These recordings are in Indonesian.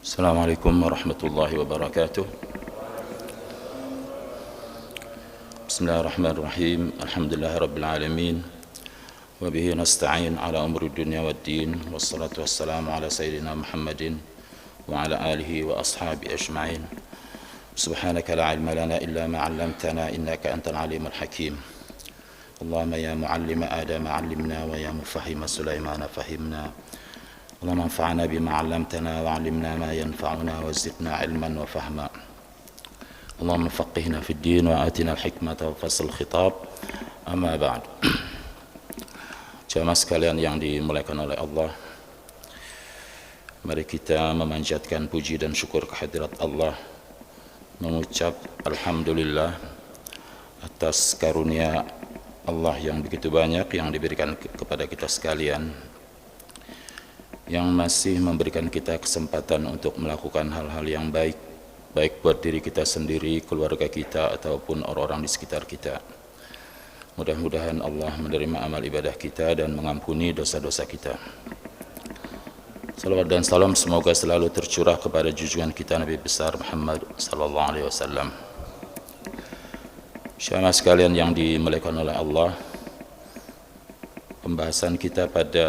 Assalamualaikum warahmatullahi wabarakatuh. Bismillahirrahmanirrahim. Alhamdulillahirabbil alamin. Wa bihi nasta'in ala umuri dunya waddin. Wassalatu wassalamu ala sayyidina Muhammadin wa ala alihi wa ashabi ajma'in. Subhanaka la ilma lana illa ma 'allamtana innaka antal alimul hakim. Allahumma ya muallima Adam 'allimna wa ya mufahhima Sulaiman fahimna. اللهم انفعنا بما علمتنا وعلمنا ما ينفعنا وزدنا علما وفهما اللهم فقهنا في الدين وآتنا الحكمة وفصل الخطاب أما بعد. Jamaah sekalian yang dimuliakan oleh Allah, mari kita memanjatkan puji dan syukur kehadirat Allah, mengucap alhamdulillah atas karunia Allah yang begitu banyak yang diberikan kepada kita sekalian, yang masih memberikan kita kesempatan untuk melakukan hal-hal yang baik, baik buat diri kita sendiri, keluarga kita, ataupun orang-orang di sekitar kita. Mudah-mudahan Allah menerima amal ibadah kita dan mengampuni dosa-dosa kita. Salawat dan salam semoga selalu tercurah kepada junjungan kita Nabi besar Muhammad sallallahu alaihi wasallam. Jamaah sekalian yang dimuliakan oleh Allah, pembahasan kita pada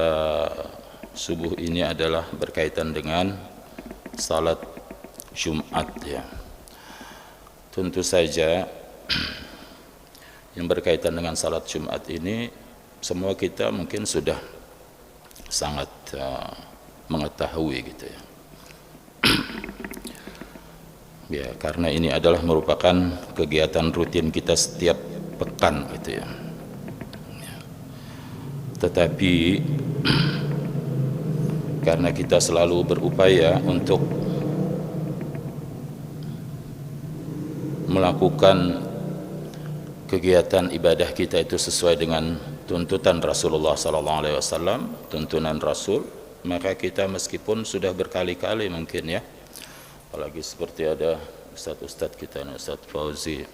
subuh ini adalah berkaitan dengan salat Jumat ya. Tentu saja yang berkaitan dengan salat Jumat ini semua kita mungkin sudah sangat mengetahui gitu ya. Ya, karena ini adalah merupakan kegiatan rutin kita setiap pekan gitu ya. Tetapi karena kita selalu berupaya untuk melakukan kegiatan ibadah kita itu sesuai dengan tuntutan Rasulullah SAW, tuntunan Rasul, maka kita meskipun sudah berkali-kali mungkin ya, apalagi seperti ada ustadz-ustadz kita, Ustadz Fauzi,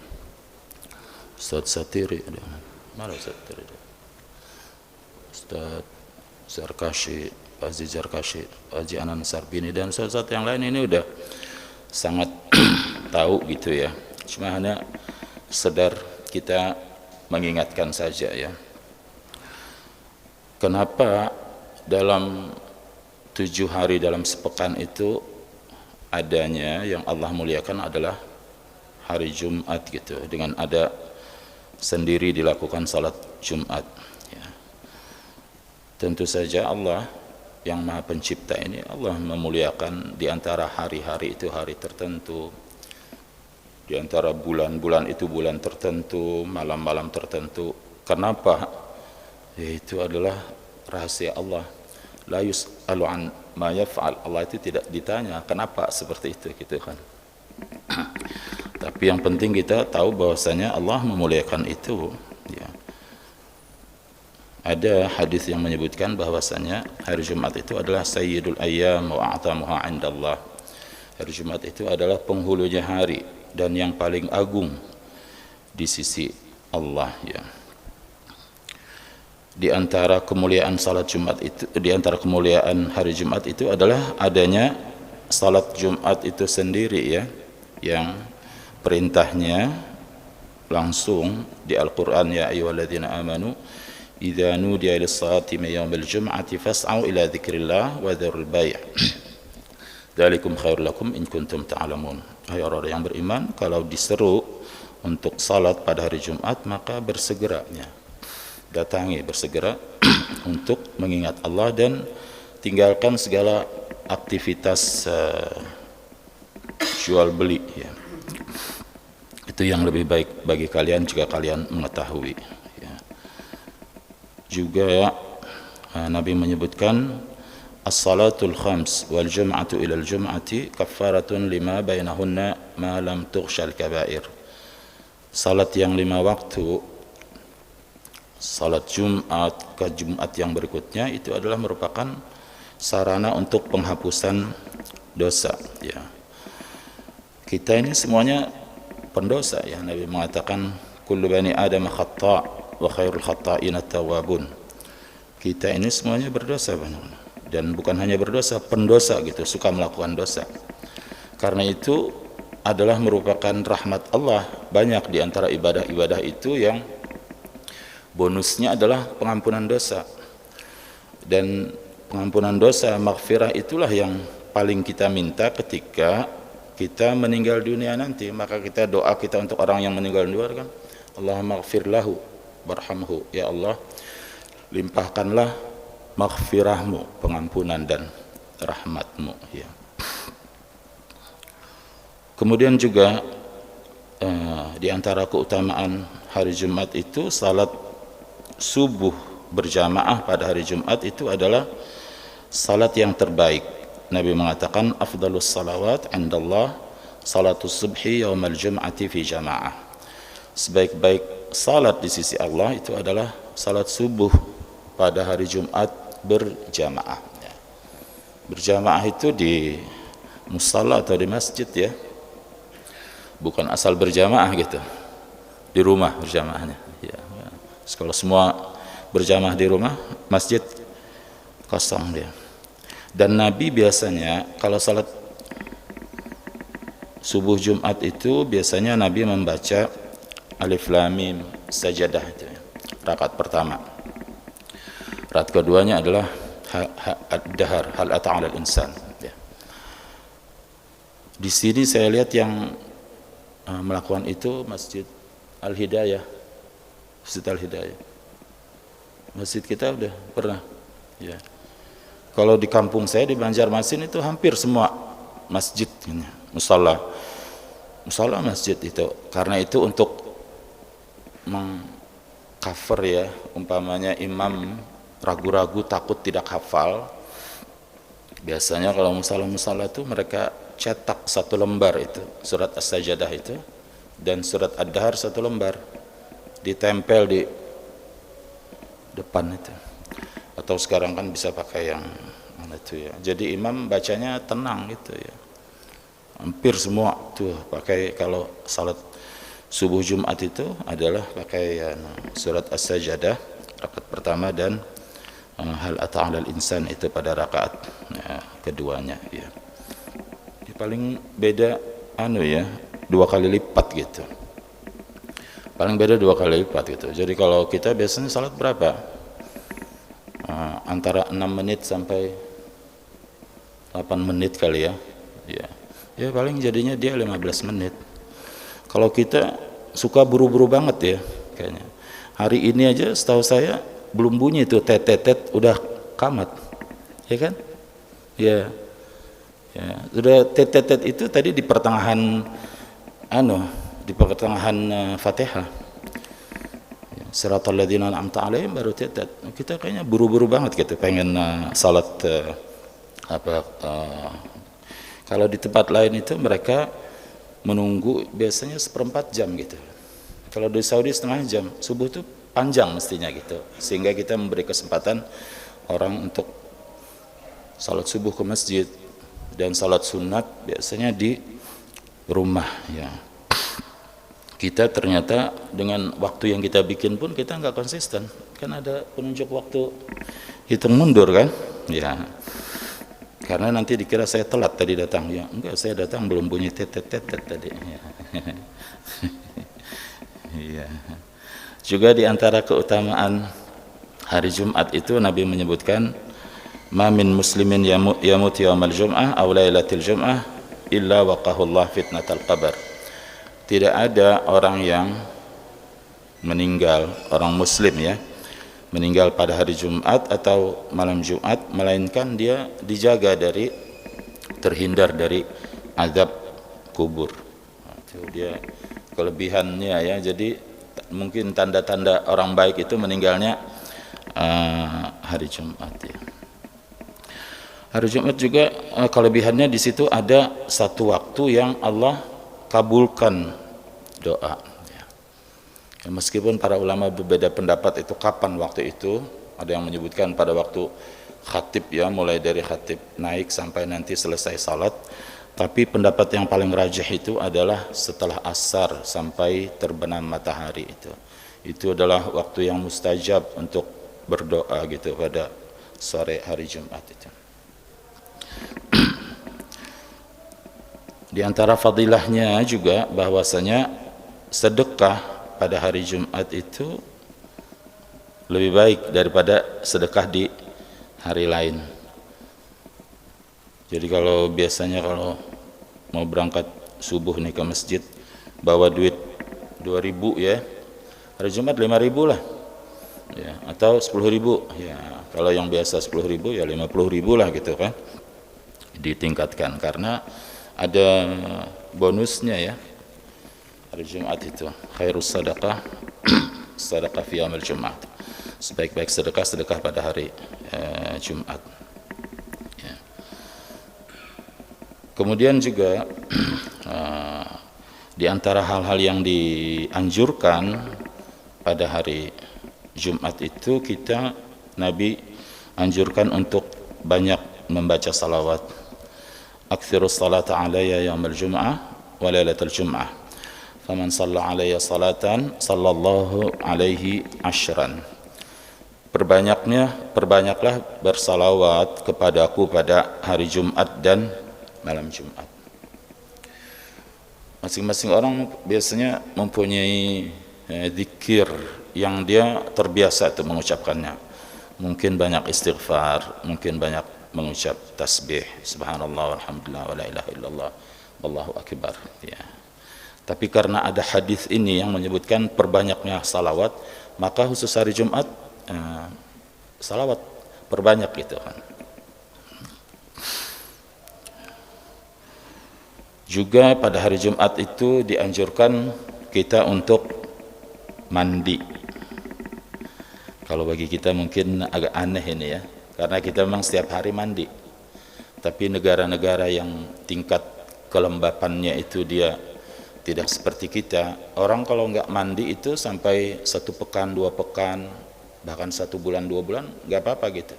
Ustadz Satiri, mana Ustadz Satiri, Ustadz Zarkashi, Aziz Zarkashi, Haji Anan Sarbini, dan ustadz yang lain ini udah sangat tahu gitu ya. Cuma hanya sedar kita mengingatkan saja ya. Kenapa dalam 7 hari dalam sepekan itu adanya yang Allah muliakan adalah hari Jumat gitu, dengan ada sendiri dilakukan salat Jumat ya. Tentu saja Allah yang Maha Pencipta ini, Allah memuliakan di antara hari-hari itu hari tertentu, di antara bulan-bulan itu bulan tertentu, malam-malam tertentu. Kenapa? Yaitu adalah rahasia Allah. La yus'alu an ma yaf'al. Allah itu tidak ditanya kenapa seperti itu gitu kan. Tapi yang penting kita tahu bahwasanya Allah memuliakan itu ya. Ada hadis yang menyebutkan bahwasanya hari Jumat itu adalah sayyidul ayyam wa a'tamuha 'indallah. Hari Jumat itu adalah penghulunya hari dan yang paling agung di sisi Allah ya. Di antara kemuliaan salat Jumat itu, di antara kemuliaan hari Jumat itu adalah adanya salat Jumat itu sendiri ya, yang perintahnya langsung di Al-Qur'an, ya ayyuhalladzina amanu idza nudiya lis-salati min yaumil jum'ati fas'au ila dzikrillah wa dzarul bai'. Dzalikum khairul lakum in kuntum ta'lamun. Hai orang-orang yang beriman, kalau diseru untuk salat pada hari Jumat maka bersegera ya. Datangi, bersegera untuk mengingat Allah dan tinggalkan segala aktivitas jual beli ya. Itu yang lebih baik bagi kalian jika kalian mengetahui. Juga Nabi menyebutkan as-salatul khams wal jum'atu ila al-jum'ati kaffaratun lima bainahunna ma lam tughshal kabair. Salat yang 5 waktu, salat Jumat ke Jumat yang berikutnya itu adalah merupakan sarana untuk penghapusan dosa ya. Kita ini semuanya pendosa ya. Nabi mengatakan kullu bani adam khata' wa khairul khata'ina tawwabun. Kita ini semuanya berdosa dan bukan hanya berdosa, pendosa gitu, suka melakukan dosa. Karena itu adalah merupakan rahmat Allah. Banyak di antara ibadah-ibadah itu yang bonusnya adalah pengampunan dosa. Dan pengampunan dosa, maghfirah itulah yang paling kita minta ketika kita meninggal dunia nanti. Maka kita doa kita untuk orang yang meninggal dunia kan, Allahumma maghfir lahu warhamhu, ya Allah limpahkanlah maghfirahmu, pengampunan dan rahmatmu, ya. Kemudian juga di antara keutamaan hari Jumat itu salat subuh berjamaah pada hari Jumat itu adalah salat yang terbaik. Nabi mengatakan afdalus salawat indallah salatus subhi yaumal jum'ati fi jamaah. Sebaik-baik salat di sisi Allah itu adalah salat subuh pada hari Jumat berjamaah. Berjamaah itu di musalla atau di masjid, ya, bukan asal berjamaah gitu di rumah berjamaahnya, ya. Kalau semua berjamaah di rumah, masjid kosong dia. Dan Nabi biasanya kalau salat subuh Jumat itu biasanya Nabi membaca Alif Lam Mim Sajadah itu, ya, rakaat pertama. Rakaat keduanya adalah Ad-Dahar, Hal Ata 'alal Insan, ya. Di sini saya lihat yang melakukan itu Masjid Al-Hidayah. Masjid Al-Hidayah. Masjid kita udah pernah, ya. Kalau di kampung saya di Banjarmasin itu hampir semua masjid, musalla masjid itu. Karena itu untuk mengcover, ya, umpamanya imam ragu-ragu takut tidak hafal. Biasanya kalau musalla itu mereka cetak satu lembar itu surat As-Sajdah itu dan surat Ad-Dahar satu lembar, ditempel di depan itu. Atau sekarang kan bisa pakai yang mana itu, ya. Jadi imam bacanya tenang gitu, ya. Hampir semua tuh pakai, kalau salat subuh Jumat itu adalah pakai surat As-Sajdah rakaat pertama dan Hal Ata 'alal Insan itu pada rakaat keduanya, ya. Paling beda ya 2 kali lipat gitu, paling beda 2 kali lipat gitu. Jadi kalau kita biasanya salat berapa, antara 6 menit sampai 8 menit kali, ya, ya paling jadinya dia 15 menit. Kalau kita suka buru-buru banget, ya, kayaknya hari ini aja setahu saya belum bunyi itu tet udah qamat, ya kan, ya. Ya, sudah tet itu tadi di pertengahan Fatihah. Ya, Siratal ladzina an'amta 'alaihim baru tet. Kita kayaknya buru-buru banget gitu pengen salat kalau di tempat lain itu mereka menunggu biasanya 1/4 jam gitu. Kalau di Saudi setengah jam. Subuh itu panjang mestinya gitu. Sehingga kita memberi kesempatan orang untuk salat subuh ke masjid. Dan salat sunat biasanya di rumah, ya. Kita ternyata dengan waktu yang kita bikin pun kita nggak konsisten, kan ada penunjuk waktu hitung mundur kan, ya. Karena nanti dikira saya telat tadi datang, ya enggak, saya datang belum bunyi tet tadi, ya. Ya. Juga di antara keutamaan hari Jumat itu Nabi menyebutkan ma min muslimin yamut yaumal jum'ah aw lailatil jum'ah illa waqahullah fitnatal qabr. Tidak ada orang yang meninggal, orang muslim, ya, meninggal pada hari Jumat atau malam Jumat, melainkan dia dijaga dari, terhindar dari azab kubur. Itu dia kelebihannya, ya. Jadi mungkin tanda-tanda orang baik itu meninggalnya hari Jumat, ya. Hari Jumat juga kelebihannya di situ ada satu waktu yang Allah kabulkan doa. Ya, meskipun para ulama berbeda pendapat itu kapan waktu itu. Ada yang menyebutkan pada waktu khatib, ya, mulai dari khatib naik sampai nanti selesai salat. Tapi pendapat yang paling rajih itu adalah setelah asar sampai terbenam matahari itu. Itu adalah waktu yang mustajab untuk berdoa gitu pada sore hari Jumat itu. Di antara fadilahnya juga bahwasanya sedekah pada hari Jumat itu lebih baik daripada sedekah di hari lain. Jadi kalau biasanya kalau mau berangkat subuh nih ke masjid bawa duit 2.000 ya, hari Jumat 5.000 lah ya, atau 10.000 ya. Kalau yang biasa 10.000 ya 50.000 lah gitu kan, ditingkatkan karena ada bonusnya ya. Hari Jumat itu khairus sadaqah sadaqah fi yaumil Jumat, sebaik-baik sedekah pada hari Jumat ya. Kemudian juga di antara hal-hal yang dianjurkan pada hari Jumat itu Nabi anjurkan untuk banyak membaca salawat. Aktsirus salata alayya yaumil jum'ah wa lailatul jum'ah. Faman shalla alayya salatan sallallahu alaihi asyran. Perbanyaklah bersalawat kepadaku pada hari Jumat dan malam Jumat. Masing-masing orang biasanya mempunyai zikir yang dia terbiasa itu mengucapkannya. Mungkin banyak istighfar, mungkin banyak mengucap tasbih, subhanallah walhamdulillah wala ilaha illallah wallahu akbar ya. Tapi karena ada hadis ini yang menyebutkan perbanyaknya salawat, maka khusus hari Jumat salawat perbanyak gitu kan. Juga pada hari Jumat itu dianjurkan kita untuk mandi. Kalau bagi kita mungkin agak aneh ini ya, karena kita memang setiap hari mandi. Tapi negara-negara yang tingkat kelembapannya itu dia tidak seperti kita. Orang kalau nggak mandi itu sampai 1 pekan, 2 pekan, bahkan 1 bulan, 2 bulan nggak apa-apa gitu.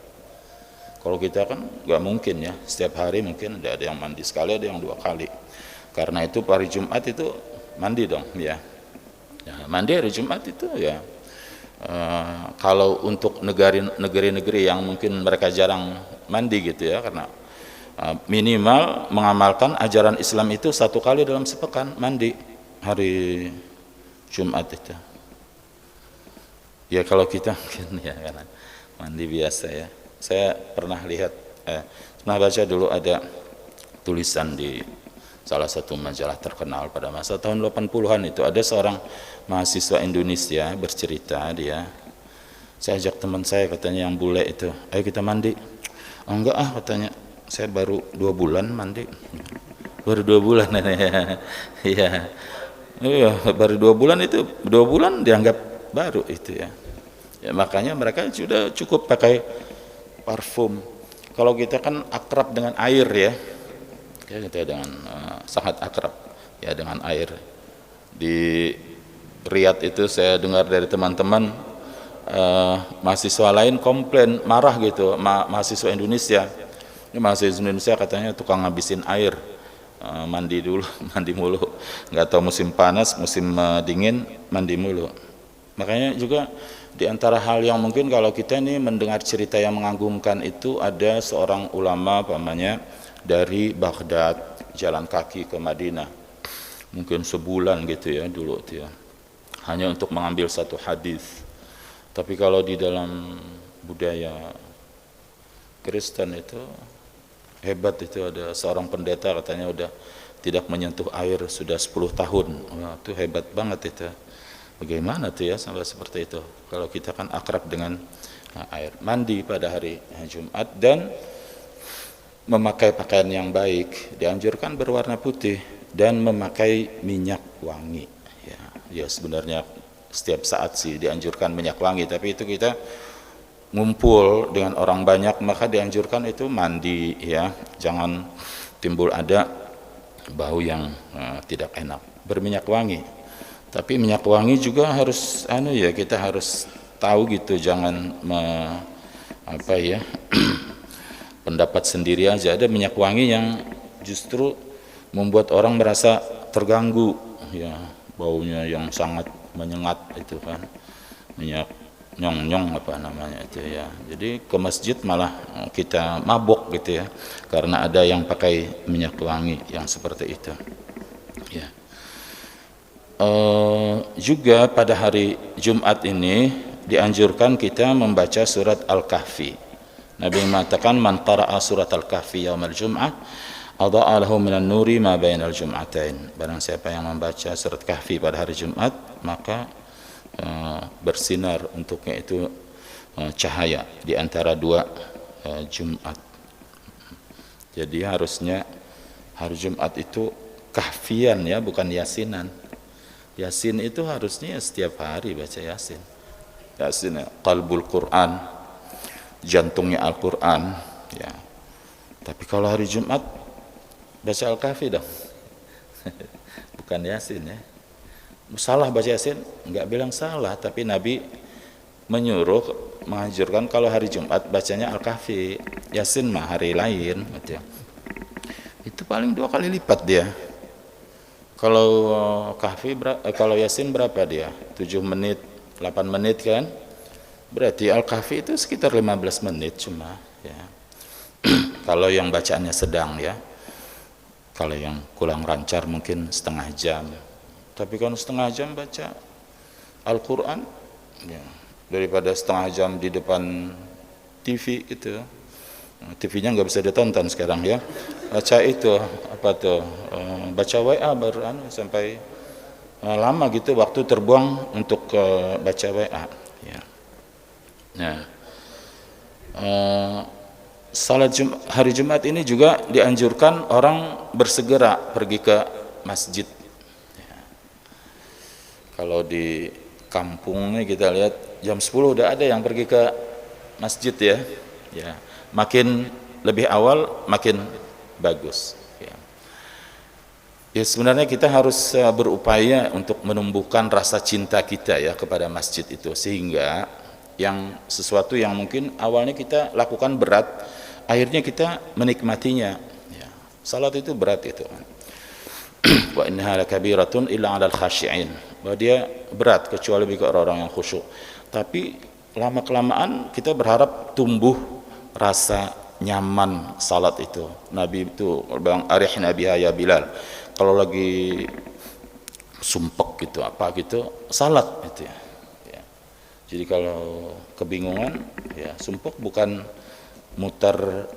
Kalau kita kan nggak mungkin ya, setiap hari mungkin ada yang mandi sekali, ada yang 2 kali. Karena itu hari Jumat itu mandi dong ya. Mandi hari Jumat itu ya. Kalau untuk negeri-negeri yang mungkin mereka jarang mandi gitu ya, karena minimal mengamalkan ajaran Islam itu 1 kali dalam sepekan mandi hari Jumat itu. Ya kalau kita mungkin ya karena mandi biasa ya. Saya pernah lihat, pernah baca dulu ada tulisan di salah satu majalah terkenal pada masa tahun 80-an itu, ada seorang mahasiswa Indonesia bercerita, saya ajak teman saya katanya yang bule itu, ayo kita mandi. Oh, enggak katanya, saya baru 2 bulan mandi. Baru 2 bulan ya. Iya, baru 2 bulan itu, 2 bulan dianggap baru itu ya. Ya makanya mereka sudah cukup pakai parfum. Kalau kita kan akrab dengan air ya. Kita dengan sangat akrab ya dengan air. Di Riyadh itu saya dengar dari teman-teman mahasiswa lain komplain, marah gitu, mahasiswa Indonesia. Ini mahasiswa Indonesia katanya tukang ngabisin air, mandi dulu, mandi mulu, nggak tahu musim panas, musim dingin, mandi mulu. Makanya juga di antara hal yang mungkin kalau kita ini mendengar cerita yang mengagumkan itu, ada seorang ulama pamannya dari Baghdad jalan kaki ke Madinah, mungkin sebulan gitu ya dulu dia, hanya untuk mengambil 1 hadis. Tapi kalau di dalam budaya Kristen itu hebat, itu ada seorang pendeta katanya udah tidak menyentuh air sudah 10 tahun. Wah, itu hebat banget itu. Bagaimana tuh ya sampai seperti itu? Kalau kita kan akrab dengan air. Mandi pada hari Jumat dan memakai pakaian yang baik, dianjurkan berwarna putih dan memakai minyak wangi ya sebenarnya setiap saat sih dianjurkan minyak wangi, tapi itu kita ngumpul dengan orang banyak maka dianjurkan itu mandi ya, jangan timbul ada bau yang tidak enak, berminyak wangi. Tapi minyak wangi juga harus kita harus tahu gitu, jangan pendapat sendiri aja. Ada minyak wangi yang justru membuat orang merasa terganggu ya, baunya yang sangat menyengat itu kan, minyak nyong-nyong apa namanya itu ya. Jadi ke masjid malah kita mabok gitu ya, karena ada yang pakai minyak wangi yang seperti itu ya. Juga pada hari Jumat ini dianjurkan kita membaca surat Al-Kahfi. Nabi mengatakan man qara'a surat Al-Kahfi yaumal jum'ah adha'a lahu minan nuri ma bainal jum'atain. Barang siapa yang membaca surat Kahfi pada hari Jumat, maka bersinar untuknya itu cahaya di antara dua Jumat. Jadi harusnya hari Jumat itu kahfian ya, bukan yasinan. Yasin itu harusnya setiap hari baca Yasin. Yasin ya, qalbul Quran, jantungnya Al-Quran ya. Tapi kalau hari Jumat baca Al-Kahfi dong. Bukan Yasin ya. Salah baca Yasin? Enggak bilang salah, tapi Nabi menyuruh, menganjurkan kalau hari Jumat bacanya Al-Kahfi. Yasin mah hari lain gitu ya. Itu paling 2 kali lipat dia. Kalau Kahfi kalau Yasin berapa dia? 7 menit, 8 menit kan? Berarti Al-Kahfi itu sekitar 15 menit cuma ya. Kalau yang bacaannya sedang ya. Kalau yang kurang lancar mungkin setengah jam. Tapi kalau setengah jam baca Al-Qur'an ya, daripada setengah jam di depan TV itu. TV-nya nggak bisa ditonton sekarang ya. Baca itu apa tuh? Baca WA baru sampai lama gitu waktu terbuang untuk baca WA ya. Nah, salat hari Jumat ini juga dianjurkan orang bersegera pergi ke masjid ya. Kalau di kampungnya kita lihat jam 10 udah ada yang pergi ke masjid ya. Ya, makin lebih awal makin bagus ya. Ya sebenarnya kita harus berupaya untuk menumbuhkan rasa cinta kita ya kepada masjid itu, sehingga yang sesuatu yang mungkin awalnya kita lakukan berat, akhirnya kita menikmatinya ya. Salat itu berat itu. Wa innaha lakabiratun illa 'alal khashi'in. Bahwa dia berat kecuali bagi orang-orang yang khusyuk. Tapi lama kelamaan kita berharap tumbuh rasa nyaman salat itu. Nabi itu bilang arihna biha ya Bilal. Kalau lagi sumpek gitu apa gitu salat itu ya. Ya. Jadi kalau kebingungan ya sumpek bukan muter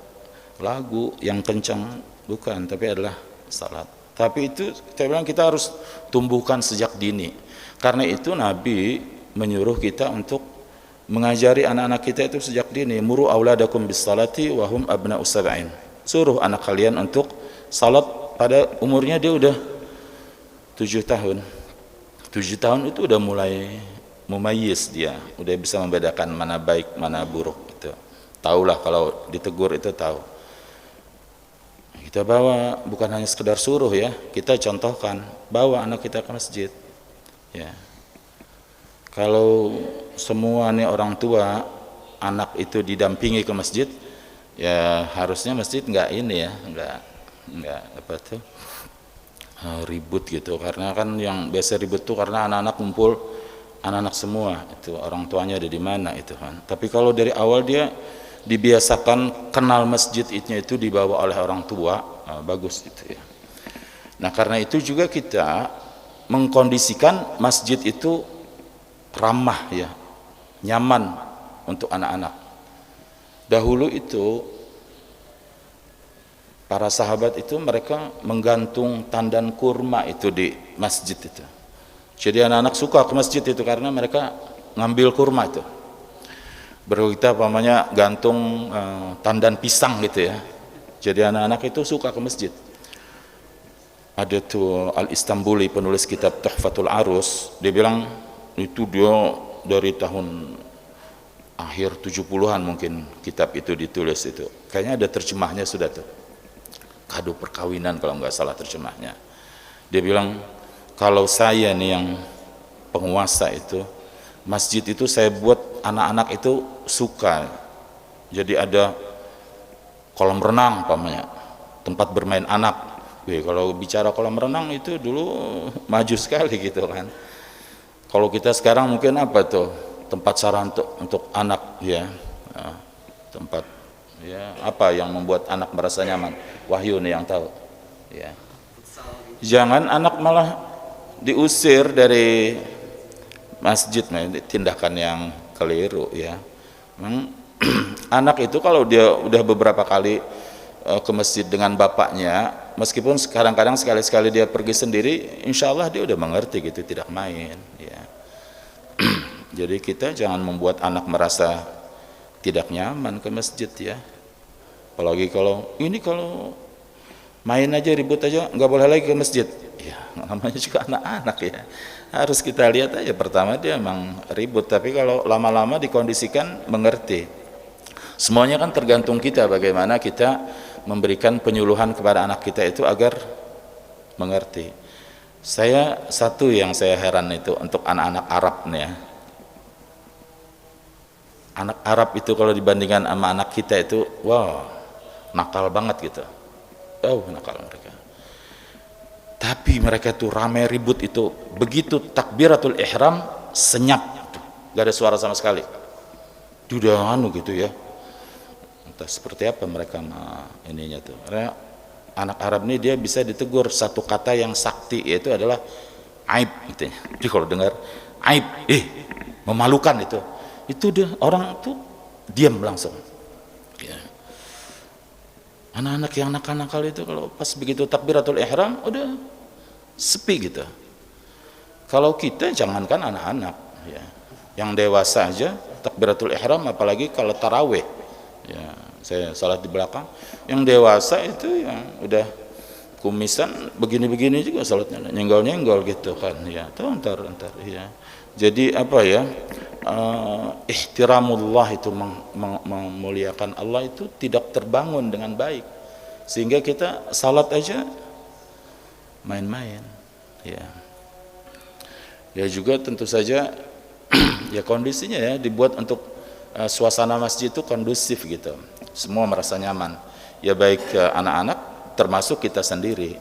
lagu yang kencang bukan, tapi adalah salat. Tapi itu kita bilang kita harus tumbuhkan sejak dini. Karena itu Nabi menyuruh kita untuk mengajari anak-anak kita itu sejak dini. Muru auladakum bis salati wa hum abna'u sab'in. Suruh anak kalian untuk salat pada umurnya dia udah 7 tahun. 7 tahun itu udah mulai mumayyiz dia, udah bisa membedakan mana baik, mana buruk gitu. Tahulah kalau ditegur itu tahu. Kita bawa bukan hanya sekedar suruh ya, kita contohkan, bawa anak kita ke masjid. Ya. Kalau semua nih orang tua anak itu didampingi ke masjid, ya harusnya masjid nggak ini ya, nggak apa tuh ribut gitu. Karena kan yang biasa ribut tuh karena anak-anak kumpul, anak-anak semua itu orang tuanya ada di mana itu kan. Tapi kalau dari awal dia dibiasakan kenal masjid itu dibawa oleh orang tua, bagus itu ya. Nah karena itu juga kita mengkondisikan masjid itu ramah ya, nyaman untuk anak-anak. Dahulu itu para sahabat itu mereka menggantung tandan kurma itu di masjid itu. Jadi anak-anak suka ke masjid itu karena mereka ngambil kurma itu. Baru kita pamannya gantung tandan pisang gitu ya. Jadi anak-anak itu suka ke masjid. Ada tuh Al-Istanbuli penulis kitab Tuhfatul Arus, dia bilang itu dia dari tahun akhir 70-an mungkin kitab itu ditulis itu. Kayaknya ada terjemahnya sudah tuh. Kado perkawinan kalau nggak salah terjemahnya. Dia bilang kalau saya nih yang penguasa itu, masjid itu saya buat anak-anak itu suka. Jadi ada kolam renang pamannya, tempat bermain anak. Kalau bicara kolam renang itu dulu maju sekali gitu kan. Kalau kita sekarang mungkin apa tuh tempat saran untuk anak ya, tempat Ya, apa yang membuat anak merasa nyaman? Wahyu nih yang tahu. Ya. Jangan anak malah diusir dari masjid, nah, ini tindakan yang keliru ya. Anak itu kalau dia udah beberapa kali ke masjid dengan bapaknya, meskipun kadang-kadang sekali-sekali dia pergi sendiri, insya Allah dia udah mengerti gitu, tidak main ya. Jadi kita jangan membuat anak merasa tidak nyaman ke masjid ya. Apalagi kalau main aja, ribut aja, nggak boleh lagi ke masjid ya, namanya juga anak-anak ya. Harus kita lihat aja, pertama dia emang ribut, tapi kalau lama-lama dikondisikan mengerti. Semuanya kan tergantung kita, bagaimana kita memberikan penyuluhan kepada anak kita itu agar mengerti. Satu yang saya heran itu untuk anak-anak Arab nih ya. Anak Arab itu kalau dibandingkan sama anak kita itu, wow, nakal banget gitu. Oh, nakal mereka. Tapi mereka tuh ramai ribut itu, begitu takbiratul ihram senyap, gak ada suara sama sekali. Udah gitu ya. Entah seperti apa mereka ininya tuh. Karena anak Arab ini dia bisa ditegur satu kata yang sakti, yaitu adalah aib gitu ya. Jadi kalau dengar aib, memalukan itu dia orang tuh diam langsung. Ya. Anak-anak yang nakal-nakal itu kalau pas begitu takbiratul ihram udah sepi gitu. Kalau kita jangankan anak-anak ya, yang dewasa aja takbiratul ihram, apalagi kalau tarawih ya, saya salat di belakang, yang dewasa itu yang udah kumisan begini-begini juga salatnya, nyenggol-nyenggol gitu kan ya. Tuh entar ya. Jadi apa ya, ihtiramullah itu memuliakan Allah itu tidak terbangun dengan baik, sehingga kita salat aja main-main ya. Ya juga tentu saja ya kondisinya ya dibuat untuk suasana masjid itu kondusif gitu, semua merasa nyaman ya, baik anak-anak termasuk kita sendiri.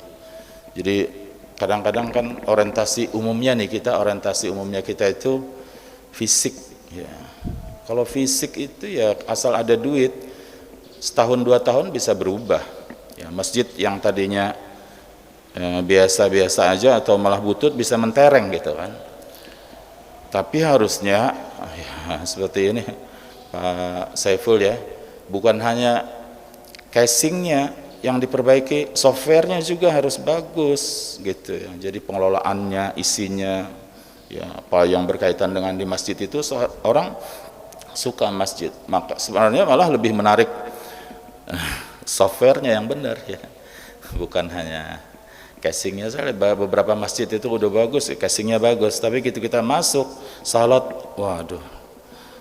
Jadi kadang-kadang kan orientasi umumnya kita itu fisik ya. Kalau fisik itu ya asal ada duit, setahun 2 tahun bisa berubah ya. Masjid yang tadinya biasa-biasa aja atau malah butut bisa mentereng gitu kan. Tapi harusnya ya, seperti ini Pak Saiful ya, bukan hanya casingnya yang diperbaiki, softwarenya juga harus bagus gitu ya. Jadi pengelolaannya, isinya ya, apa yang berkaitan dengan di masjid itu orang suka masjid, maka sebenarnya malah lebih menarik softwarenya yang benar ya, bukan hanya casingnya. Saya beberapa masjid itu udah bagus, casingnya bagus, tapi gitu kita masuk salat, waduh,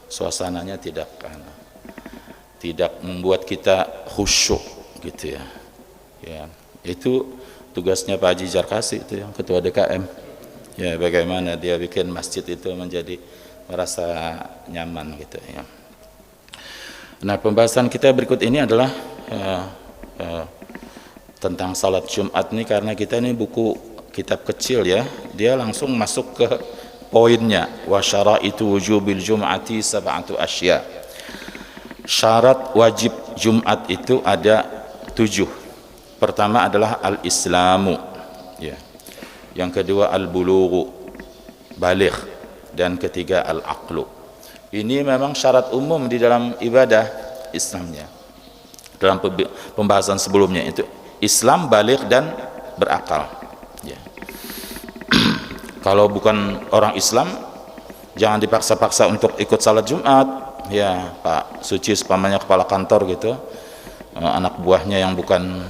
suasananya tidak membuat kita khusyuk gitu ya. Ya, itu tugasnya Pak Haji Jarkasi itu yang ketua DKM. Ya, bagaimana dia bikin masjid itu menjadi merasa nyaman gitu ya. Nah, pembahasan kita berikut ini adalah tentang salat Jumat nih, karena kita ini buku kitab kecil ya, dia langsung masuk ke poinnya. Wa syaraitu wujubil jum'ati sab'atu asya. Syarat wajib Jumat itu ada 7. Pertama adalah al-islamu ya. Yang kedua al-bulughu, baligh, dan ketiga al-aqlu. Ini memang syarat umum di dalam ibadah Islamnya. Dalam pembahasan sebelumnya itu Islam, baligh, dan berakal ya. Kalau bukan orang Islam jangan dipaksa-paksa untuk ikut salat Jumat ya. Pak Suci umpamanya kepala kantor gitu, anak buahnya yang bukan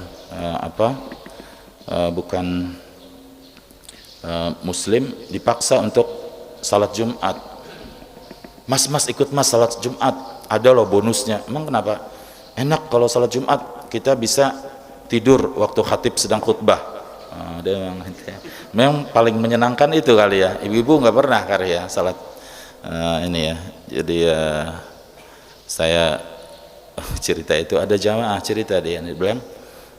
bukan muslim dipaksa untuk salat Jumat. Mas ikut mas salat Jumat, ada loh bonusnya. Emang kenapa? Enak kalau salat Jumat, kita bisa tidur waktu khatib sedang khutbah. Memang paling menyenangkan itu kali ya. Ibu-ibu nggak pernah kali ya salat ini ya. Jadi saya cerita itu, ada jamaah cerita dia bilang,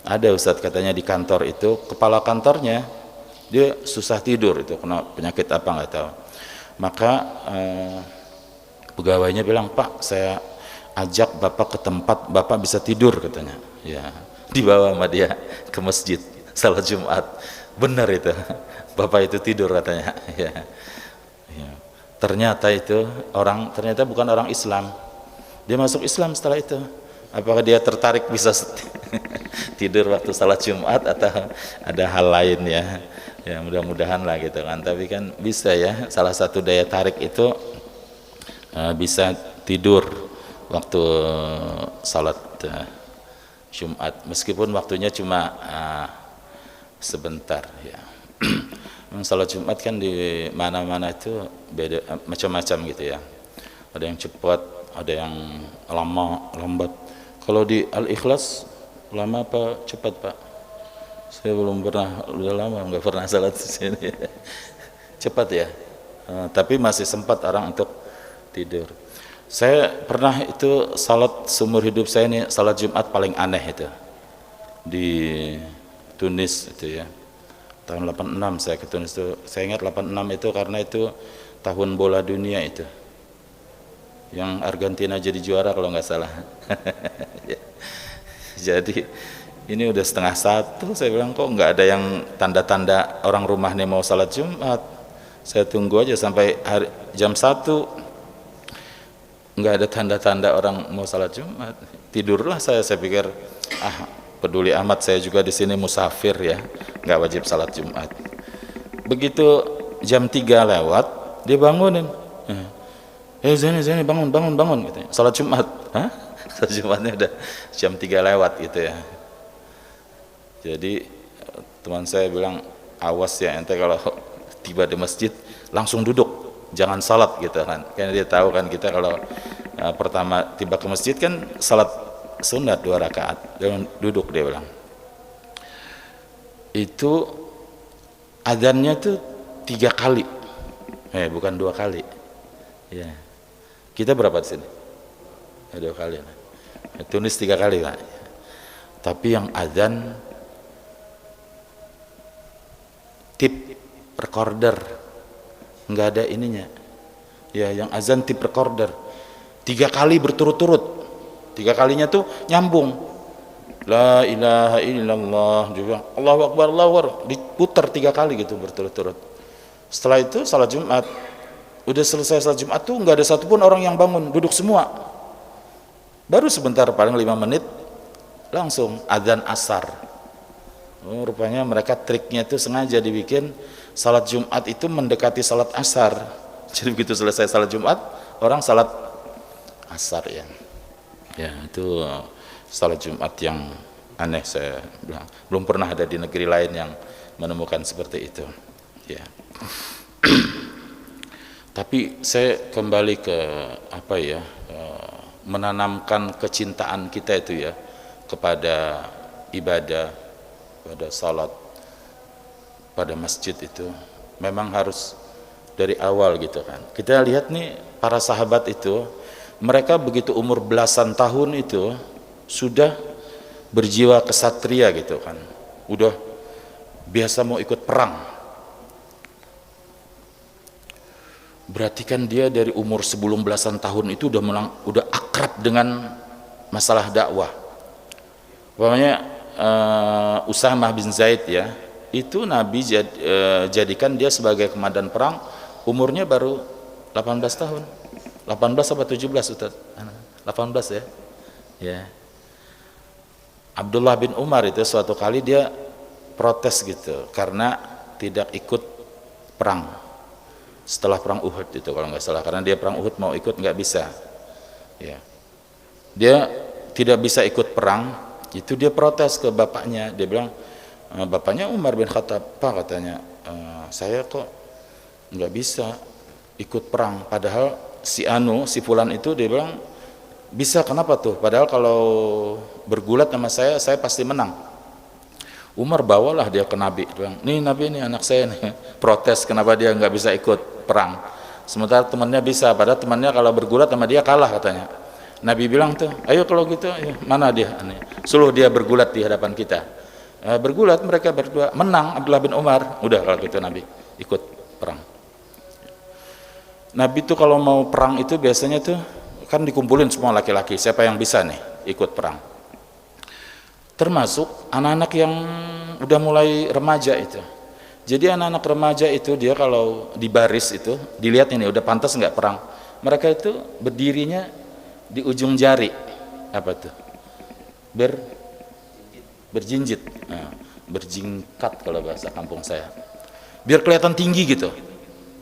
ada Ustadz katanya di kantor itu, kepala kantornya dia susah tidur, itu kena penyakit apa nggak tahu. Maka pegawainya bilang, Pak, saya ajak bapak ke tempat bapak bisa tidur katanya. Ya, dibawa sama dia ke masjid salat Jumat. Benar itu, bapak itu tidur katanya. Ya, ya. Ternyata itu ternyata bukan orang Islam. Dia masuk Islam setelah itu. Apakah dia tertarik bisa tidur waktu salat Jumat atau ada hal lain ya? Ya mudah-mudahan lah gitu kan. Tapi kan bisa ya, salah satu daya tarik itu bisa tidur waktu salat Jumat meskipun waktunya cuma sebentar ya. Salat Jumat kan di mana-mana itu beda, macam-macam gitu ya. Ada yang cepat, ada yang lama, lambat. Kalau di Al-Ikhlas lama apa cepat, Pak? Saya belum pernah, udah lama nggak pernah salat di sini. Cepat ya, tapi masih sempat orang untuk tidur. Saya pernah itu salat seumur hidup saya ini, salat Jumat paling aneh itu di Tunis itu ya. Tahun 86 saya ke Tunis itu. Saya ingat 86 itu karena itu tahun bola dunia itu. Yang Argentina jadi juara kalau nggak salah. Jadi ini udah 12:30, saya bilang kok nggak ada yang tanda-tanda orang rumah nih mau salat Jumat. Saya tunggu aja sampai jam 1, nggak ada tanda-tanda orang mau salat Jumat. Tidurlah saya pikir peduli amat, saya juga di sini musafir ya, nggak wajib salat Jumat. Begitu jam 3 lewat, dia bangunin. Zeni bangun gitu. Salat Jumat. Hah? Salat Jumatnya udah jam 3 lewat gitu ya. Jadi teman saya bilang, awas ya ente kalau tiba di masjid langsung duduk, jangan salat gitu kan. Karena dia tahu kan kita kalau pertama tiba ke masjid kan salat sunat 2 rakaat, jangan duduk, dia bilang. Itu adzannya tuh 3 kali. Bukan 2 kali. Ya. Kita berapa di sini? 2 kali. Tunis 3 kali lah. Tapi yang adzan tip recorder, nggak ada ininya. Ya, yang azan tip recorder 3 kali berturut-turut. 3 kalinya tuh nyambung. La ilaha illallah juga. Allahu Akbar, Allahu Akbar. Diputar 3 kali gitu berturut-turut. Setelah itu salat Jumat. Udah selesai salat Jumat tuh nggak ada satupun orang yang bangun, duduk semua. Baru sebentar, paling 5 menit langsung adzan asar. Rupanya mereka triknya itu sengaja dibikin salat Jumat itu mendekati salat asar. Jadi begitu selesai salat Jumat, orang salat asar ya. Ya, itu salat Jumat yang aneh, saya bilang. Belum pernah ada di negeri lain yang menemukan seperti itu. Ya. Tapi saya kembali ke menanamkan kecintaan kita itu ya kepada ibadah, pada salat, pada masjid itu memang harus dari awal gitu kan. Kita lihat nih para sahabat itu, mereka begitu umur belasan tahun itu sudah berjiwa kesatria gitu kan, udah biasa mau ikut perang. Berarti kan dia dari umur sebelum belasan tahun itu udah akrab dengan masalah dakwah. Pokoknya Usamah bin Zaid ya, itu Nabi jadikan dia sebagai komandan perang, umurnya baru 18 tahun. 18 apa 17 Ustaz? 18 ya. Ya. Abdullah bin Umar itu suatu kali dia protes gitu karena tidak ikut perang setelah perang Uhud itu kalau nggak salah, karena dia perang Uhud mau ikut nggak bisa ya, dia tidak bisa ikut perang itu. Dia protes ke bapaknya, dia bilang, bapaknya Umar bin Khattab, Pak katanya, saya kok nggak bisa ikut perang, padahal si fulan itu, dia bilang bisa, kenapa tuh, padahal kalau bergulat sama saya pasti menang. Umar bawalah dia ke Nabi, dia bilang, nih Nabi, ini anak saya nih protes kenapa dia nggak bisa ikut perang, sementara temannya bisa, padahal temannya kalau bergulat sama dia kalah katanya. Nabi bilang tuh, ayo kalau gitu, ayo, mana dia, suruh dia bergulat di hadapan kita. Bergulat mereka berdua, menang Abdullah bin Umar, udah kalau gitu Nabi ikut perang. Nabi tuh kalau mau perang itu biasanya tuh kan dikumpulin semua laki-laki, siapa yang bisa nih ikut perang, termasuk anak-anak yang udah mulai remaja itu. Jadi anak-anak remaja itu dia kalau di baris itu dilihat ini udah pantas nggak perang, mereka itu berdirinya di ujung jari, apa tuh, berjinjit, nah, berjingkat kalau bahasa kampung saya, biar kelihatan tinggi gitu.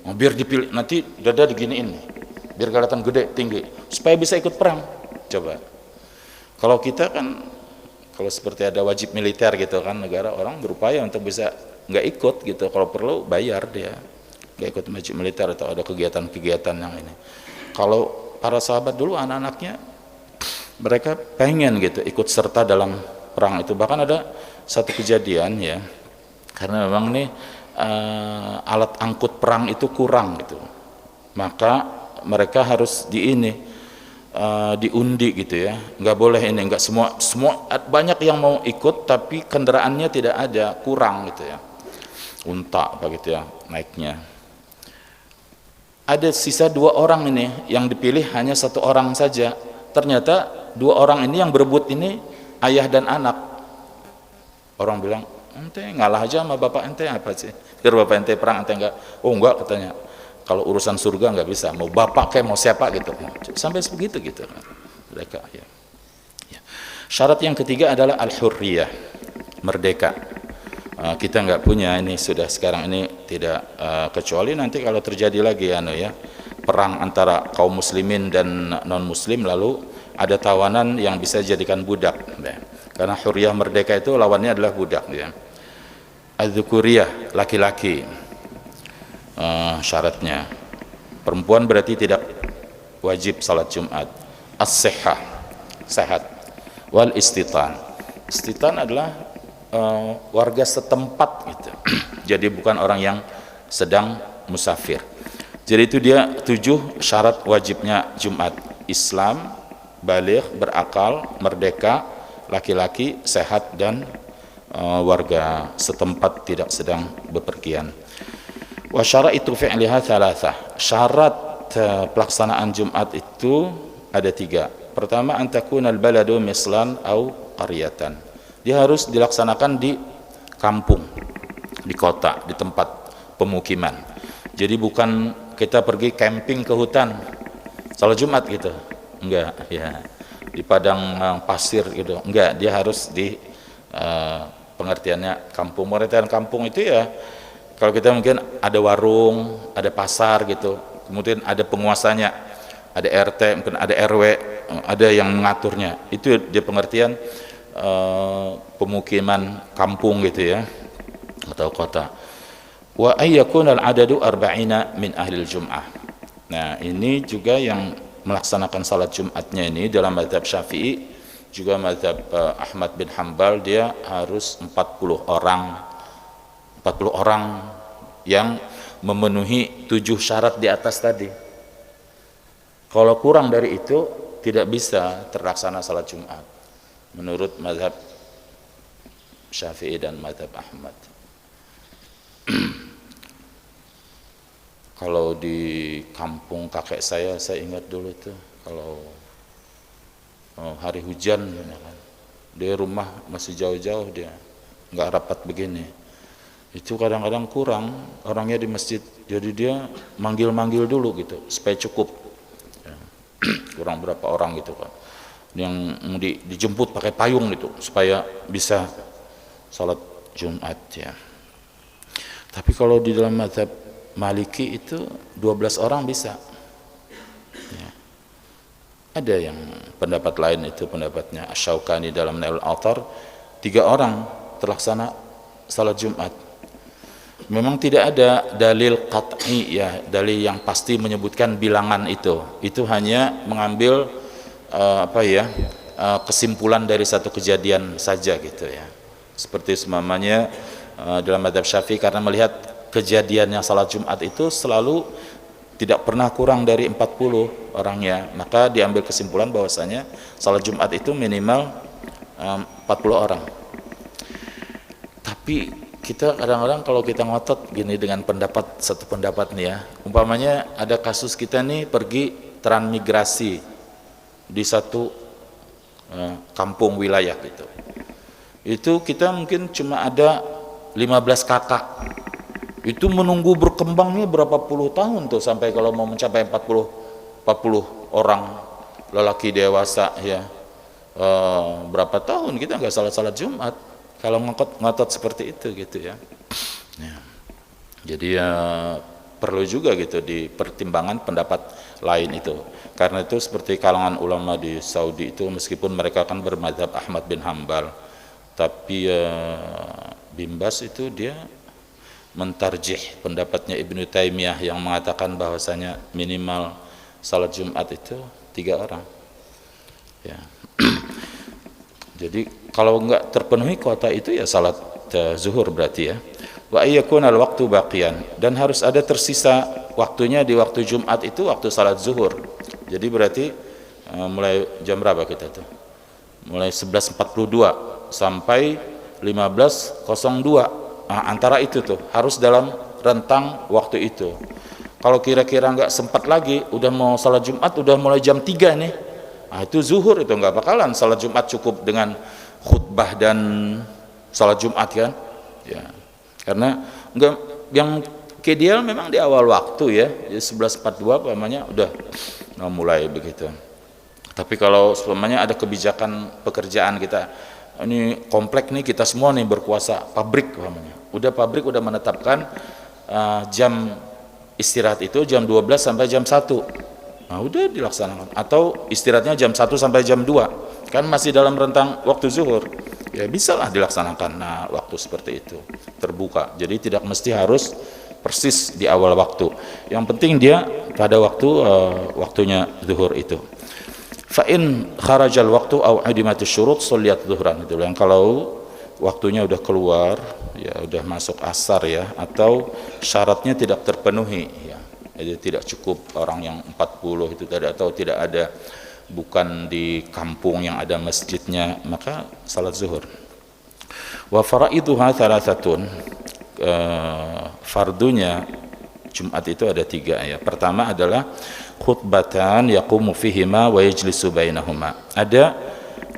Biar dipilih, nanti dada diginiin nih, biar kelihatan gede, tinggi, supaya bisa ikut perang. Coba kalau kita kan, kalau seperti ada wajib militer gitu kan, negara orang berupaya untuk bisa nggak ikut gitu, kalau perlu bayar dia nggak ikut wajib militer atau ada kegiatan-kegiatan yang ini. Kalau para sahabat dulu anak-anaknya mereka pengen gitu ikut serta dalam perang itu. Bahkan ada satu kejadian ya, karena memang nih alat angkut perang itu kurang gitu, maka mereka harus diundi gitu ya, nggak boleh ini, nggak semua banyak yang mau ikut tapi kendaraannya tidak ada, kurang gitu ya, unta begitu ya naiknya. Ada sisa 2 orang ini yang dipilih, hanya 1 orang saja. Ternyata 2 orang ini yang berebut ini ayah dan anak. Orang bilang, ente ngalah aja sama bapak ente, apa sih, biar bapak ente perang ente enggak. Oh enggak, katanya, kalau urusan surga enggak bisa, mau bapak kayak mau siapa gitu, sampai sebegitu gitu mereka ya. Syarat yang ketiga adalah al-hurriyah, merdeka. Kita enggak punya ini, sudah sekarang ini tidak, kecuali nanti kalau terjadi lagi ya perang antara kaum muslimin dan non muslim, lalu ada tawanan yang bisa jadikan budak ya. Karena hurriyah, merdeka itu lawannya adalah budak ya. Az-dzukuriyah, laki-laki, syaratnya. Perempuan berarti tidak wajib salat Jumat. As-sihhah, sehat. Wal istitan, istitan adalah warga setempat gitu. Jadi bukan orang yang sedang musafir. Jadi itu dia 7 syarat wajibnya Jumat: Islam, baligh, berakal, merdeka, laki-laki, sehat, dan warga setempat tidak sedang bepergian. Wa syaraitu fi'liha thalathah, syarat pelaksanaan Jumat itu ada 3. Pertama, an takuna al-baladu mislan au qaryatan, dia harus dilaksanakan di kampung, di kota, di tempat pemukiman. Jadi bukan kita pergi camping ke hutan salat Jumat gitu, enggak ya, di padang pasir gitu, enggak, dia harus di pengertiannya kampung. Pengertian kampung itu ya, kalau kita mungkin ada warung, ada pasar gitu, kemudian ada penguasanya, ada RT, mungkin ada RW, ada yang mengaturnya, itu dia pengertian pemukiman kampung gitu ya, atau kota. Wa ayyakuna al-adadu arba'ina min ahlil jum'ah. Nah ini juga yang melaksanakan salat Jumatnya ini dalam mazhab Syafi'i, juga mazhab Ahmad bin Hambal, dia harus 40 orang yang memenuhi 7 syarat di atas tadi. Kalau kurang dari itu tidak bisa terlaksana salat Jumat menurut mazhab Syafi'i dan mazhab Ahmad. Kalau di kampung kakek saya ingat dulu tuh, kalau hari hujan dia rumah masih jauh-jauh, dia nggak rapat begini, itu kadang-kadang kurang orangnya di masjid, jadi dia manggil-manggil dulu gitu supaya cukup ya. Kurang berapa orang gitu kan, yang dijemput pakai payung gitu supaya bisa salat Jumat ya. Tapi kalau di dalam mazhab Maliki itu 12 orang bisa ya. Ada yang pendapat lain, itu pendapatnya Asy-Syaukani dalam Nailul Awtar, 3 orang terlaksana salat Jumat. Memang tidak ada dalil qat'i ya, dalil yang pasti menyebutkan bilangan itu hanya mengambil kesimpulan dari satu kejadian saja gitu ya. Seperti semamanya dalam mazhab Syafi'i, karena melihat kejadiannya salat Jumat itu selalu tidak pernah kurang dari 40 orangnya, maka diambil kesimpulan bahwasanya salat Jumat itu minimal 40 orang. Tapi kita kadang-kadang kalau kita ngotot gini dengan satu pendapat nih ya, umpamanya ada kasus kita nih pergi transmigrasi di satu kampung wilayah gitu. Itu kita mungkin cuma ada 15 kakak. Itu menunggu berkembangnya berapa puluh tahun tuh sampai kalau mau mencapai 40 orang lelaki dewasa ya. Berapa tahun kita nggak salat Jumat kalau ngotot seperti itu gitu ya. Jadi ya perlu juga gitu dipertimbangkan pendapat lain itu. Karena itu seperti kalangan ulama di Saudi itu meskipun mereka kan bermadzhab Ahmad bin Hambal, tapi Bin Bas itu dia mentarjih pendapatnya Ibnu Taimiyah yang mengatakan bahwasanya minimal salat Jumat itu 3 orang. Ya. Jadi kalau enggak terpenuhi kuota itu ya salat zuhur berarti ya. Wa ayyakunal waktu baqiyan, dan harus ada tersisa waktunya di waktu Jumat itu waktu salat zuhur. Jadi berarti mulai jam berapa kita tuh? Mulai 11.42 sampai 15.02. Antara itu tuh harus dalam rentang waktu itu. Kalau kira-kira nggak sempat lagi, udah mau salat Jumat udah mulai jam 3 nih. Itu zuhur itu nggak bakalan salat Jumat cukup dengan khutbah dan salat Jumat kan? Ya. Karena enggak, yang ideal memang di awal waktu ya, 11.42 namanya udah mulai begitu. Tapi kalau sebenarnya ada kebijakan pekerjaan kita, ini komplek nih kita semua nih berkuasa, pabrik namanya. Pabrik udah menetapkan jam istirahat itu jam 12 sampai jam 1. Udah dilaksanakan. Atau istirahatnya jam 1 sampai jam 2. Kan masih dalam rentang waktu zuhur. Ya bisalah dilaksanakan waktu seperti itu terbuka, jadi tidak mesti harus persis di awal waktu, yang penting dia pada waktunya zuhur itu. Fa in kharajal waktu aw adimati syurut shalliyat zuhran, itu yang kalau waktunya udah keluar ya udah masuk asar ya, atau syaratnya tidak terpenuhi ya, jadi tidak cukup orang yang 40 itu tadi, atau tidak ada, bukan di kampung yang ada masjidnya, maka salat zuhur. Wa faraiduha thalathatun, fardunya Jumat itu ada 3 ya. Pertama adalah khutbatan yaqumu fihima wa yajlisu bainahuma. Ada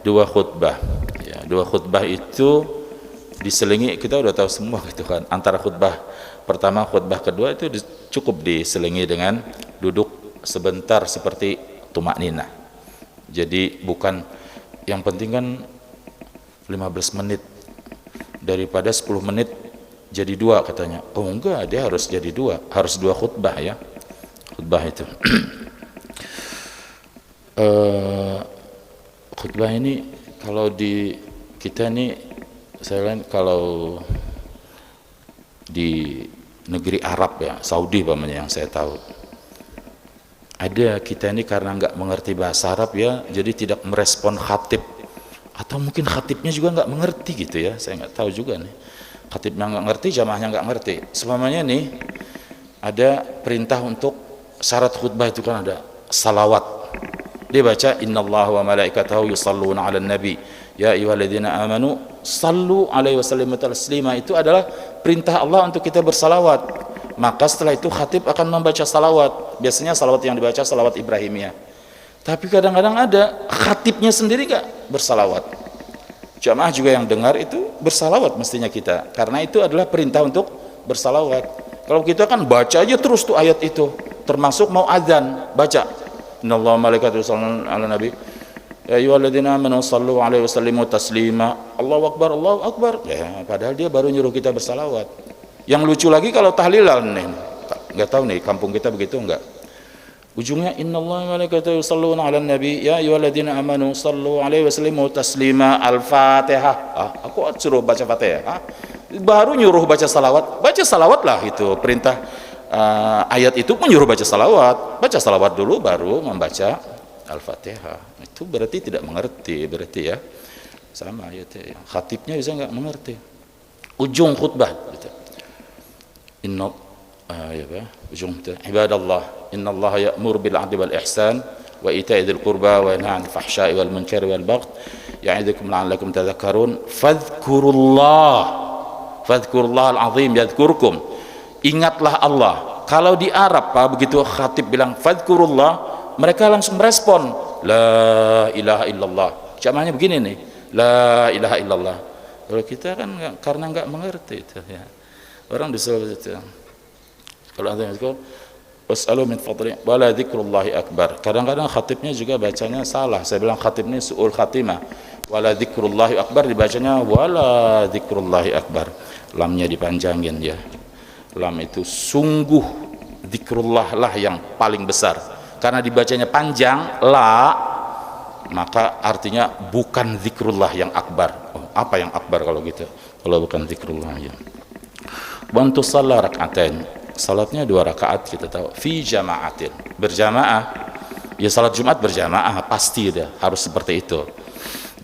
2 khutbah ya, 2 khutbah itu diselingi, kita udah tahu semua gitu kan, antara khutbah pertama khutbah kedua itu cukup diselingi dengan duduk sebentar seperti tumak ninah. Jadi bukan, yang penting kan 15 menit daripada 10 menit jadi 2 katanya. Enggak, dia harus jadi 2, harus 2 khutbah ya. Khutbah itu. Khutbah ini kalau di kita ini, saya lihat kalau di negeri Arab ya, Saudi pamannya yang saya tahu, ada kita ini karena nggak mengerti bahasa Arab ya, jadi tidak merespon khatib, atau mungkin khatibnya juga nggak mengerti gitu ya, saya nggak tahu juga nih, khatibnya nggak ngerti, jamaahnya nggak ngerti. Selamanya nih ada perintah untuk syarat khutbah itu kan ada salawat, dia baca innallaha wa malaikatahu yusalluna 'alan nabi ya ayyuhalladzina amanu sallu alaihi wasallimu taslima. Itu adalah perintah Allah untuk kita bersalawat. Maka setelah itu khatib akan membaca salawat. Biasanya salawat yang dibaca salawat Ibrahimiyah. Tapi kadang-kadang ada khatibnya sendiri gak bersalawat. Jamaah juga yang dengar itu bersalawat mestinya kita, karena itu adalah perintah untuk bersalawat. Kalau kita kan baca aja terus tuh ayat itu, termasuk mau azan baca innallaha malaikatahu yusholluna 'alan nabi ya ayyuhalladzina amanu shallu 'alaihi wasallimu taslima. Allahu akbar, Allahu akbar. Ya, padahal dia baru nyuruh kita bersalawat. Yang lucu lagi kalau tahlilan nih, nggak tahu nih kampung kita begitu enggak, ujungnya innallaha wa malaikatahu yusholluna 'alan nabi ya ayyuhalladzina amanu shallu 'alaihi wasallimu taslima. Al-Fatihah. Aku suruh baca Fatihah, baru nyuruh baca salawat lah, itu perintah ayat itu menyuruh baca salawat dulu baru membaca Al-Fatihah. Itu berarti tidak mengerti, berarti ya sama ayatnya, khatibnya bisa nggak mengerti ujung khutbah gitu. Ibadallah innallaha ya'muru bil 'adli wal ihsan wa ita'i dzil qurba wa yanha 'anil fahsya'i wal munkari wal baghi ya'idukum la'allakum tadhakkarun fadhkurullahal 'azim yadhkurkum. Ingatlah Allah. Kalau di Arab Pak, begitu khatib bilang fadhkurullah, mereka langsung merespon, la ilaha illallah. Jamaahnya begini nih, la ilaha illallah. Kalau kita kan karena nggak mengerti itu ya. Orang disuruh itu. Kalau ada yang was'alu min fadli wala dzikrullahi akbar. Kadang-kadang khatibnya juga bacanya salah. Saya bilang khatib ini su'ul khatimah. Wala dzikrullahi akbar dibacanya wala dzikrullahi akbar. Lamnya dipanjangin ya. Lam itu sungguh zikrullah lah yang paling besar. Karena dibacanya panjang la, maka artinya bukan zikrullah yang akbar. Oh, apa yang akbar kalau gitu? Kalau bukan zikrullah ya. Bantu salat rakaatain. Salatnya 2 rakaat kita tahu. Fi jama'atin, berjamaah. Ya salat Jumat berjamaah pasti dah harus seperti itu.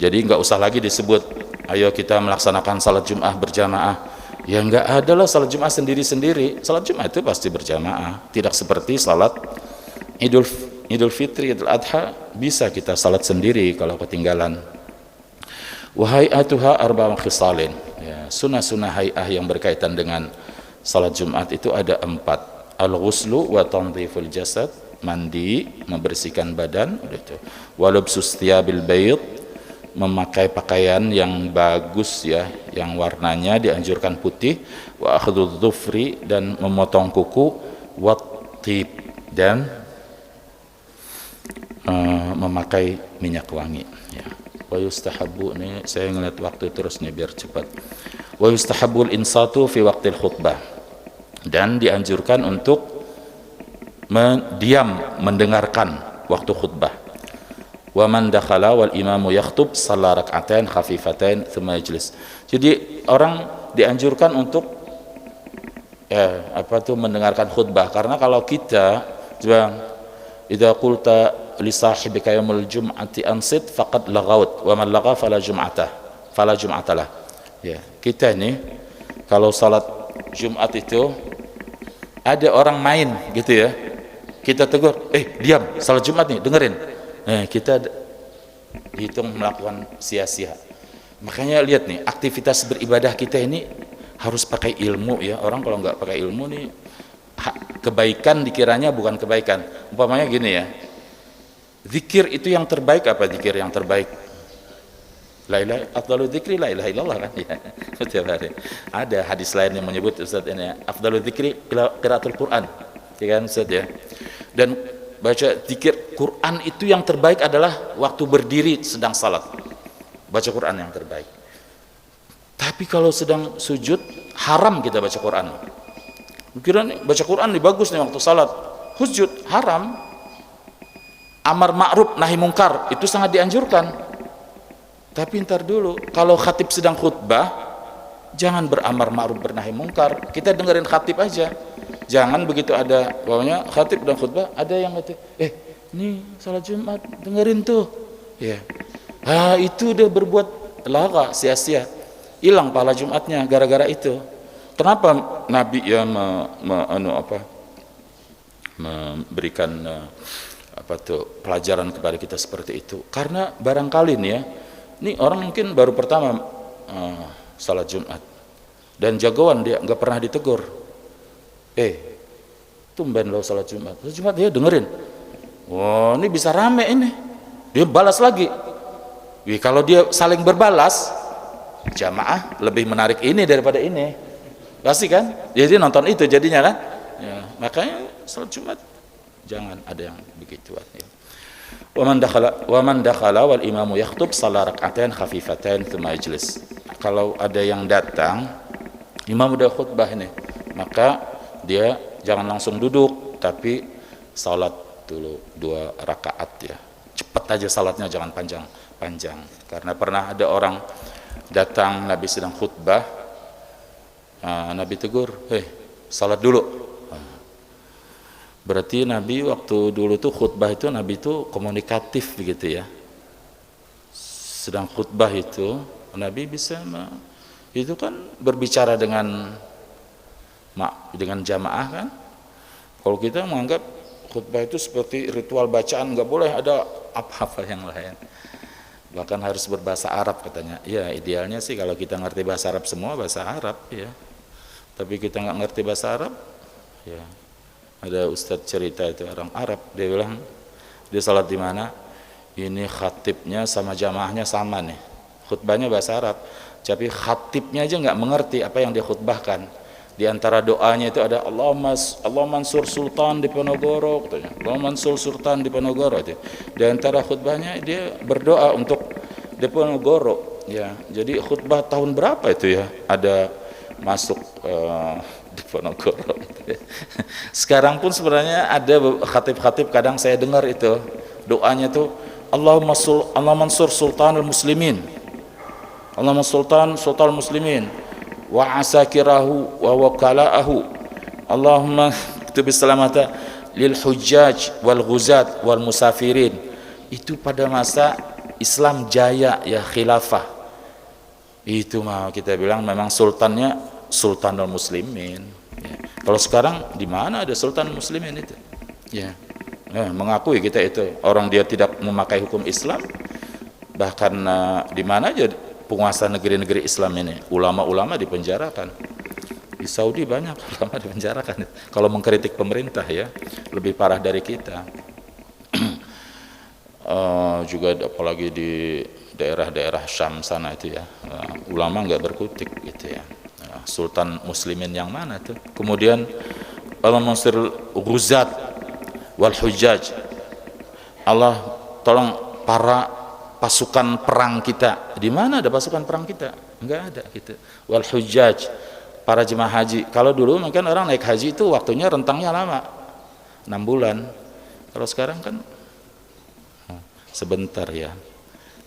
Jadi nggak usah lagi disebut ayo kita melaksanakan salat Jumat berjamaah. Ya nggak ada lah salat Jumat sendiri-sendiri. Salat Jumat itu pasti berjamaah. Tidak seperti salat Idul Fitri, Idul Adha bisa kita salat sendiri kalau ketinggalan. Wahai atuha arba'u khisalin. Ya, sunnah-sunnah hay'ah yang berkaitan dengan salat Jumat itu ada 4. Al-ghuslu wa tanziful jasad, mandi, membersihkan badan, itu. Wa lubsus thiyabil bayd, memakai pakaian yang bagus ya, yang warnanya dianjurkan putih, wa akhdhu dhufri, dan memotong kuku, wa tib, dan memakai minyak wangi ya. Wa yustahabbu, ini saya ngeliat waktu terus nih biar cepat. Wa yustahabbul insatu fi waqtil khutbah, dan dianjurkan untuk diam mendengarkan waktu khutbah. Wa man dakhala wal imamu yakhtub shalla rak'atain khafifatain thumma yajlis. Jadi orang dianjurkan untuk mendengarkan khutbah, karena kalau kita coba idza qulta li sahibika yaumul jum'ati ansit faqad lagaut wa man laga fala jum'atalah. Ya, kita ini kalau salat Jumat itu ada orang main gitu ya, kita tegur, diam, salat Jumat nih, dengerin. Kita dihitung melakukan sia-sia. Makanya lihat nih, aktivitas beribadah kita ini harus pakai ilmu ya. Orang kalau nggak pakai ilmu nih, kebaikan dikiranya bukan kebaikan. Umpamanya gini ya, zikir itu yang terbaik apa? Zikir yang terbaik, la ilaha afdalu dzikri la ilaha illallah kan ya. Setiap hari ada hadis lain yang menyebut Ustaz ini afdalu dzikri qiraatul Quran ya kan Ustaz ya. Dan baca zikir Quran itu yang terbaik adalah waktu berdiri sedang salat, baca Quran yang terbaik. Tapi kalau sedang sujud haram kita baca Quran. Kira nih baca Quran nih bagus nih waktu salat, sujud haram. Amar ma'ruf nahi mungkar itu sangat dianjurkan. Tapi ntar dulu, kalau khatib sedang khutbah, jangan beramar ma'ruf bernahi mungkar. Kita dengerin khatib aja. Jangan begitu ada, pokoknya khatib dan khutbah, ada yang kata, ini salat Jumat, dengerin tuh. Ya, itu udah berbuat laga, sia-sia. Hilang pahala Jumatnya gara-gara itu. Kenapa Nabi ya memberikan pelajaran kepada kita seperti itu? Karena barangkali nih ya, ini orang mungkin baru pertama salat Jumat dan jagoan dia nggak pernah ditegur. Tumben lo salat Jumat. Salat Jumat dia dengerin. Wah, ini bisa rame ini. Dia balas lagi. Kalau dia saling berbalas, jamaah lebih menarik ini daripada ini. Pasti kan? Jadi nonton itu jadinya kan? Ya, makanya salat Jumat jangan ada yang begituan ya. Wa man dakhala wal imamu yakhtub shalla rak'atain khafifatain tsumma yajlis. Kalau ada yang datang, imam udah khutbah ini, maka dia jangan langsung duduk, tapi salat dulu 2 rakaat ya. Cepat aja salatnya, jangan panjang-panjang. Karena pernah ada orang datang, Nabi sedang khutbah, Nabi tegur, salat dulu. Berarti Nabi waktu dulu tuh khutbah itu Nabi itu komunikatif begitu ya. Sedang khutbah itu Nabi bisa itu kan berbicara dengan jamaah kan. Kalau kita menganggap khutbah itu seperti ritual bacaan, nggak boleh ada apa-apa yang lain. Bahkan harus berbahasa Arab katanya. Ya idealnya sih kalau kita ngerti bahasa Arab semua bahasa Arab ya. Tapi kita nggak ngerti bahasa Arab ya. Ada ustadz cerita itu orang Arab, dia bilang dia salat di mana? ini khatibnya sama jamaahnya sama nih, khutbahnya bahasa Arab, tapi khatibnya aja nggak mengerti apa yang dia khutbahkan. Di antara doanya itu ada Allah mansur sultan di Ponorogo katanya, Allah mansur sultan di Ponorogo itu. Di antara khutbahnya dia berdoa untuk Diponegoro ya. Jadi khutbah tahun berapa itu ya ada masuk Diponegoro gitu ya. Sekarang pun sebenarnya ada khatib-khatib kadang saya dengar itu doanya tuh Allah mansur sultanul muslimin, Allah sultan muslimin wa asakirahu wa wakala'ahu, Allahumma kutub salamata lil hujjaj wal ghuzat wal musafirin. Itu pada masa Islam jaya ya, khilafah. Itu mah kita bilang memang sultannya sultanul muslimin ya. Kalau sekarang di mana ada sultan muslimin itu ya. Mengakui kita itu orang dia tidak memakai hukum Islam, bahkan di mana aja penguasa negeri-negeri Islam ini ulama-ulama dipenjarakan. Di Saudi banyak ulama dipenjarakan kalau mengkritik pemerintah ya, lebih parah dari kita. Juga apalagi di daerah-daerah Syam sana itu ya, ulama nggak berkutik gitu ya. Sultan muslimin yang mana tuh? Kemudian Allah mansur ghuzat wal hujjaj, Allah tolong para pasukan perang kita. Di mana ada pasukan perang kita? Enggak ada gitu. Wal hujjaj, para jemaah haji. Kalau dulu mungkin orang naik haji itu waktunya rentangnya lama, 6 bulan. Kalau sekarang kan sebentar ya.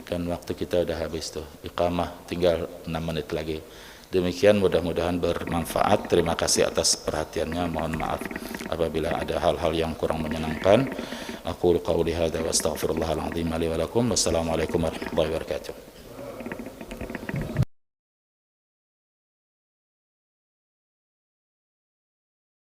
Dan waktu kita udah habis tuh. Iqamah tinggal 6 menit lagi. Demikian, mudah-mudahan bermanfaat. Terima kasih atas perhatiannya. Mohon maaf apabila ada hal-hal yang kurang menyenangkan. Aku qauli hadza wa astaghfirullahal azim li wa lakum. Wassalamualaikum warahmatullahi wabarakatuh.